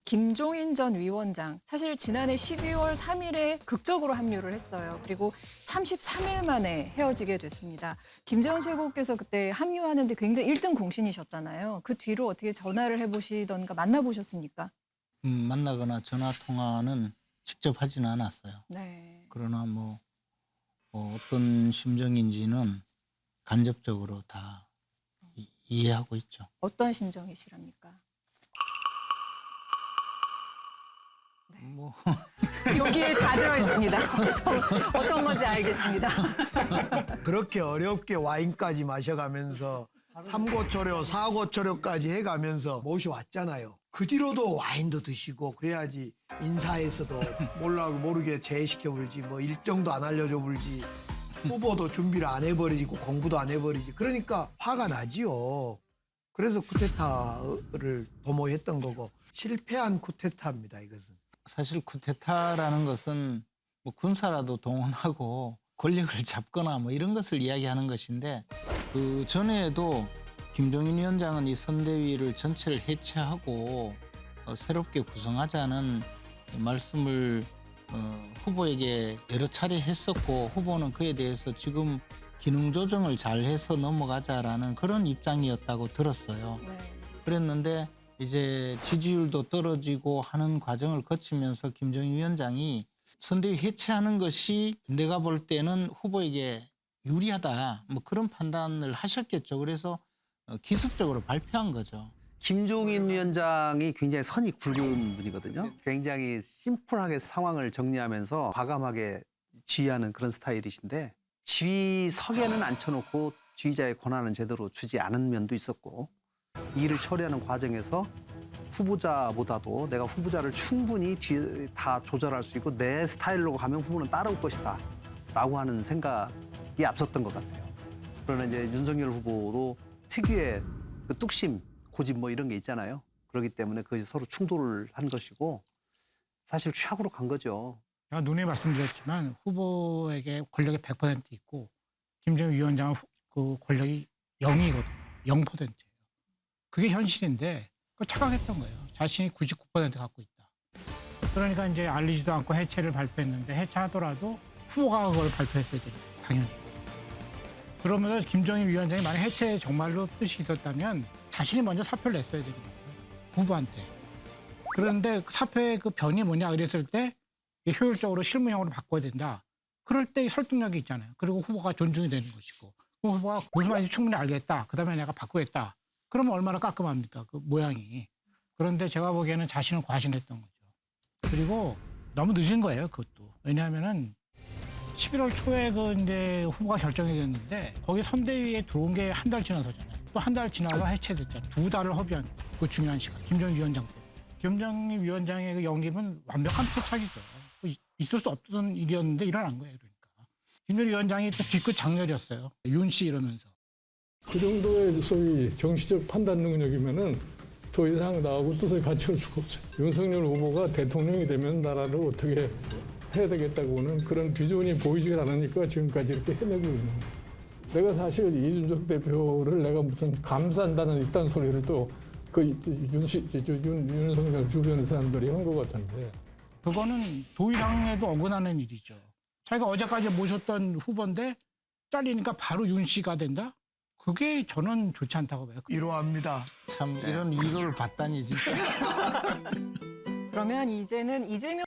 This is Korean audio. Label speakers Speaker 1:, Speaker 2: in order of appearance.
Speaker 1: 김종인 전 위원장, 사실 지난해 12월 3일에 극적으로 합류를 했어요. 그리고 33일 만에 헤어지게 됐습니다. 김재원 최고께서 그때 합류하는데 굉장히 1등 공신이셨잖아요. 그 뒤로 어떻게 전화를 해보시던가 만나보셨습니까?
Speaker 2: 만나거나 전화 통화는 직접 하지는 않았어요.
Speaker 1: 네.
Speaker 2: 그러나 어떤 심정인지는 간접적으로 다 이해하고 있죠.
Speaker 1: 어떤 심정이시랍니까?
Speaker 2: 뭐
Speaker 1: 여기에 다 들어있습니다. 어떤 건지 알겠습니다.
Speaker 3: 그렇게 어렵게 와인까지 마셔가면서 삼고초려, 사고초려까지 해가면서 모셔왔잖아요. 그 뒤로도 와인도 드시고 그래야지 인사에서도 모르게 제시켜 불지 뭐 일정도 안 알려줘 불지 후보도 준비를 안 해버리고 공부도 안 해버리지. 그러니까 화가 나지요. 그래서 쿠데타를 도모했던 거고 실패한 쿠데타입니다. 이것은.
Speaker 2: 사실 쿠데타라는 것은 뭐 군사라도 동원하고 권력을 잡거나 뭐 이런 것을 이야기하는 것인데 그 전에도 김종인 위원장은 이 선대위를 전체를 해체하고 새롭게 구성하자는 말씀을 후보에게 여러 차례 했었고 후보는 그에 대해서 지금 기능 조정을 잘 해서 넘어가자라는 그런 입장이었다고 들었어요.
Speaker 1: 네.
Speaker 2: 그랬는데 이제 지지율도 떨어지고 하는 과정을 거치면서 김종인 위원장이 선대위 해체하는 것이 내가 볼 때는 후보에게 유리하다 뭐 그런 판단을 하셨겠죠. 그래서 기습적으로 발표한 거죠.
Speaker 4: 김종인 위원장이 굉장히 선이 굵은 분이거든요. 굉장히 심플하게 상황을 정리하면서 과감하게 지휘하는 그런 스타일이신데 지휘석에는 앉혀놓고 지휘자의 권한은 제대로 주지 않은 면도 있었고 이 일을 처리하는 과정에서 후보자보다도 내가 후보자를 충분히 다 조절할 수 있고 내 스타일로 가면 후보는 따라올 것이다 라고 하는 생각이 앞섰던 것 같아요. 그러나 이제 윤석열 후보도 특유의 그 뚝심, 고집 뭐 이런 게 있잖아요. 그렇기 때문에 그것이 서로 충돌을 한 것이고 사실 최악으로 간 거죠.
Speaker 5: 제가 누누이 말씀드렸지만 후보에게 권력이 100% 있고 김정일 위원장은 그 권력이 0이거든요. 0%예요. 그게 현실인데 그 착각했던 거예요. 자신이 99% 갖고 있다. 그러니까 이제 알리지도 않고 해체를 발표했는데 해체하더라도 후보가 그걸 발표했어야 됩니다. 당연히. 그러면서 김정일 위원장이 만약 해체에 정말로 뜻이 있었다면 자신이 먼저 사표를 냈어야 되는 거예요. 후보한테. 그런데 사표의 그 변이 뭐냐 그랬을 때 효율적으로 실무형으로 바꿔야 된다. 그럴 때 설득력이 있잖아요. 그리고 후보가 존중이 되는 것이고. 그 후보가 무슨 말인지 충분히 알겠다. 그다음에 내가 바꾸겠다. 그러면 얼마나 깔끔합니까? 그 모양이. 그런데 제가 보기에는 자신은 과신했던 거죠. 그리고 너무 늦은 거예요. 그것도. 왜냐하면은 11월 초에 그 이제 후보가 결정이 됐는데 거기 선대위에 들어온 게 한 달 지나서잖아요. 또 한 달 지나서 해체됐잖아요. 2달을 허비한 그 중요한 시간. 김정일 위원장 때. 김정일 위원장의 그 영입은 완벽한 패착이죠. 있을 수 없던 일이었는데 일어난 거예요. 그러니까. 김정일 위원장이 또 뒤끝 장렬이었어요. 윤 씨 이러면서.
Speaker 6: 그 정도의 소위 정치적 판단 능력이면은 더 이상 나하고 뜻을 같이 할 수가 없죠. 윤석열 후보가 대통령이 되면 나라를 어떻게 해야 되겠다고는 그런 비전이 보이질 않으니까 지금까지 이렇게 해내고 있는 거예요. 내가 사실 이준석 대표를 내가 무슨 감싼다는 이딴 소리를 또 그 윤석열 주변의 사람들이 한 것 같은데.
Speaker 5: 그거는 도의상에도 어긋나는 일이죠. 자기가 어제까지 모셨던 후보인데 잘리니까 바로 윤 씨가 된다? 그게 저는 좋지 않다고 봐요.
Speaker 3: 위로합니다.
Speaker 2: 참 이런 위로를 받다니 진짜.
Speaker 1: 그러면 이제는 이재명